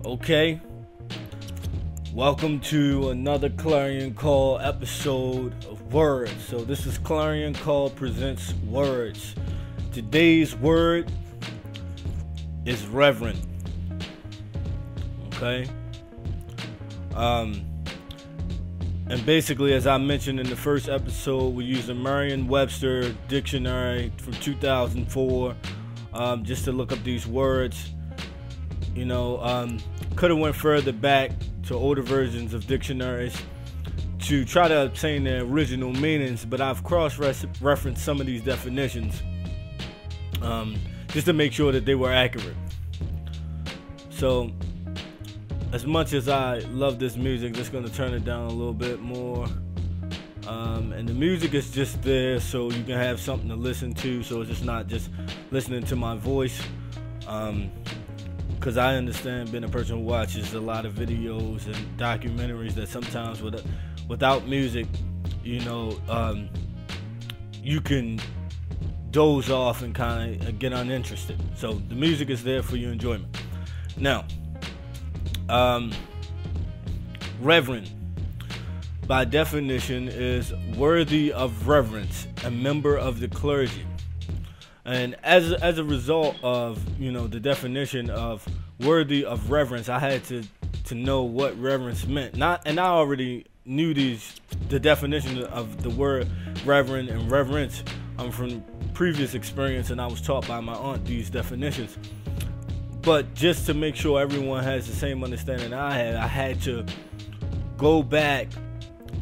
Okay, welcome to another Clarion Call episode of Words. So this is Clarion Call presents Words. Today's word is Reverend. Okay. And basically, as I mentioned in the first episode, we use a Merriam-Webster dictionary from 2004 just to look up these words. You know, could have went further back to older versions of dictionaries to try to obtain their original meanings, but I've cross-referenced some of these definitions just to make sure that they were accurate. So, as much as I love this music, just going to turn it down a little bit more. And the music is just there so you can have something to listen to, so it's just not just listening to my voice. Because I understand, being a person who watches a lot of videos and documentaries, that sometimes without music, you know, you can doze off and kind of get uninterested. So the music is there for your enjoyment. Now, Reverend, by definition, is worthy of reverence, a member of the clergy. And as a result of, you know, the definition of worthy of reverence, I had to know what reverence meant. I already knew the definition of the word reverend and reverence from previous experience, and I was taught by my aunt these definitions. But just to make sure everyone has the same understanding I had to go back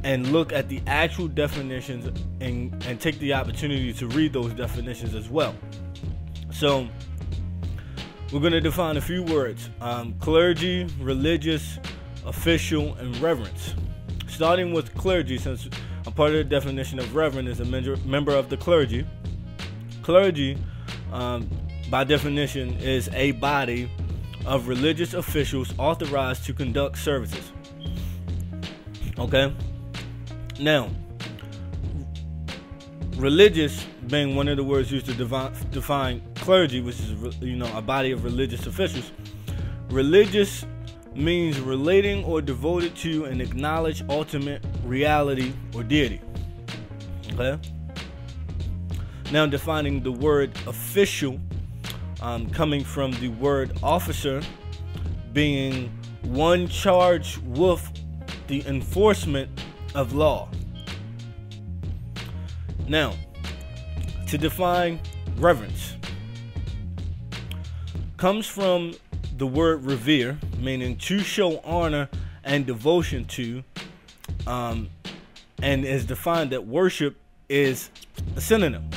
and look at the actual definitions and take the opportunity to read those definitions as well. So we're going to define a few words: clergy, religious, official, and reverence. Starting with clergy, since a part of the definition of reverend is a member of the clergy. Clergy, by definition, is a body of religious officials authorized to conduct services. Okay? Now, religious being one of the words used to define clergy, which is, you know, a body of religious officials. Religious means relating or devoted to and acknowledge ultimate reality or deity. Okay? Now, defining the word official, coming from the word officer, being one charged with the enforcement of law. Now, to define reverence, comes from the word revere, meaning to show honor and devotion to, and is defined that worship is a synonym.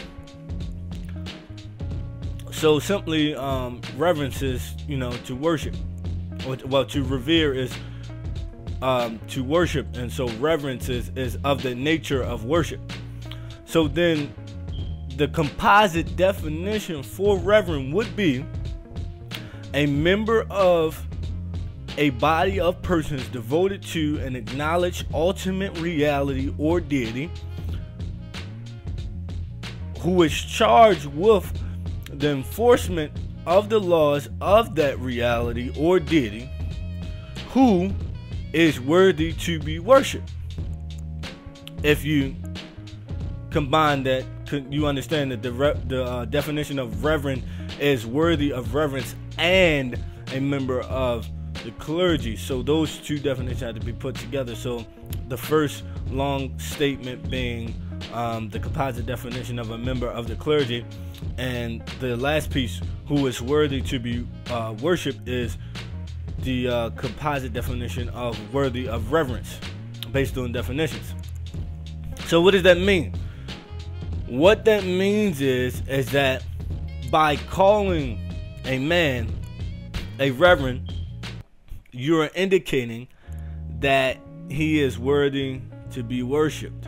So simply, reverence is, you know, to worship, well, to revere is to worship, and so reverence is of the nature of worship. So then the composite definition for reverend would be a member of a body of persons devoted to and acknowledge ultimate reality or deity, who is charged with the enforcement of the laws of that reality or deity, who is worthy to be worshipped. If you combine that, you understand that the definition of reverend is worthy of reverence and a member of the clergy. So those two definitions had to be put together. So the first long statement being the composite definition of a member of the clergy, and the last piece, who is worthy to be worshipped, is the composite definition of worthy of reverence based on definitions. So what does that mean? What that means is that by calling a man a reverend, you are indicating that he is worthy to be worshipped.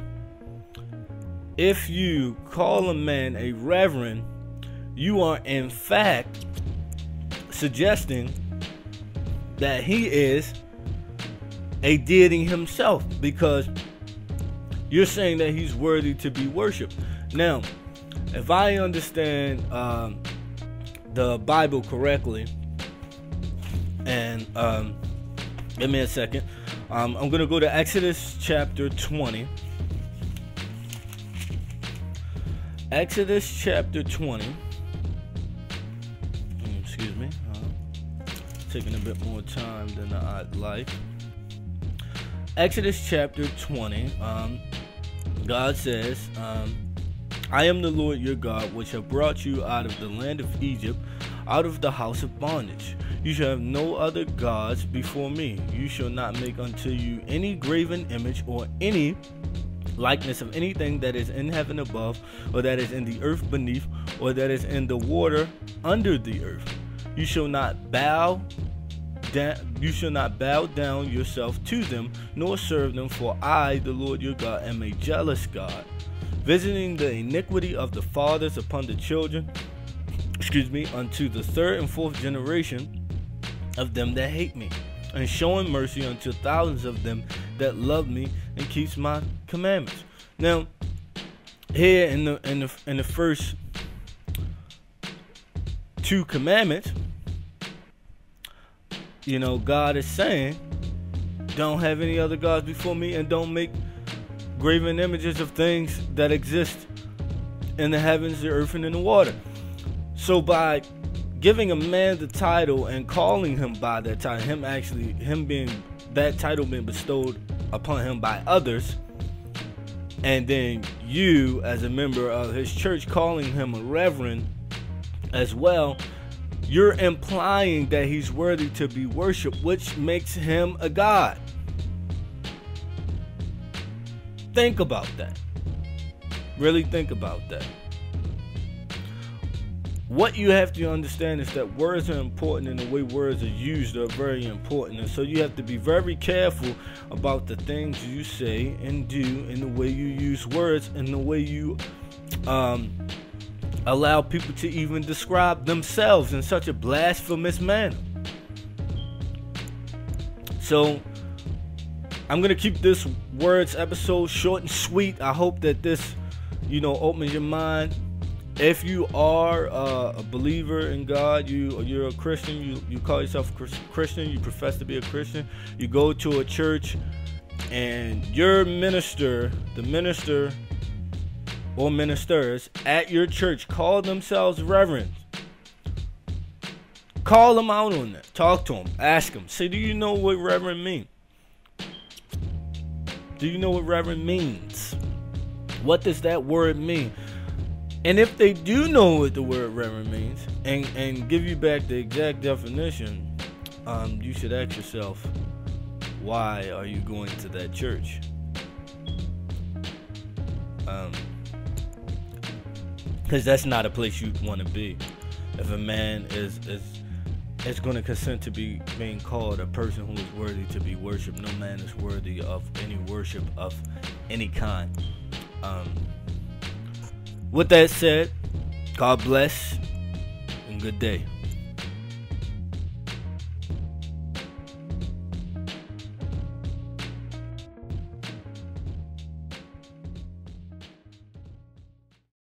If you call a man a reverend, you are in fact suggesting that he is a deity himself, because you're saying that he's worthy to be worshipped. Now, if I understand the Bible correctly, And give me a second. I'm going to go to Exodus chapter 20. Exodus chapter 20. Excuse me. Taking a bit more time than I'd like. Exodus chapter 20. God says, I am the Lord your God, which have brought you out of the land of Egypt, out of the house of bondage. You shall have no other gods before me. You shall not make unto you any graven image or any likeness of anything that is in heaven above, or that is in the earth beneath, or that is in the water under the earth. You shall not bow down yourself to them, nor serve them, for I, the Lord your God, am a jealous God, visiting the iniquity of the fathers upon the children, unto the third and fourth generation of them that hate me, and showing mercy unto thousands of them that love me and keeps my commandments. Now, here in the first two commandments, God is saying, don't have any other gods before me, and don't make graven images of things that exist in the heavens, the earth, and in the water. So by giving a man the title and calling him by that title, that title being bestowed upon him by others, and then you as a member of his church calling him a reverend as well, you're implying that he's worthy to be worshipped, which makes him a god. Think about that. Really think about that. What you have to understand is that words are important, and the way words are used are very important. And so you have to be very careful about the things you say and do, and the way you use words, and the way you allow people to even describe themselves in such a blasphemous manner. So I'm going to keep this words episode short and sweet. I hope that this, opens your mind. If you are a believer in God, you're a Christian, you call yourself a Christian, you profess to be a Christian, you go to a church, and your minister, the minister or ministers at your church call themselves reverends, call them out on that. Talk to them. Ask them. Say, do you know what reverend means? Do you know what reverend means? What does that word mean? And if they do know what the word reverend means, and give you back the exact definition, you should ask yourself, why are you going to that church? Because that's not a place you'd want to be. If a man is going to consent to being called a person who is worthy to be worshipped, no man is worthy of any worship of any kind. With that said, God bless and good day.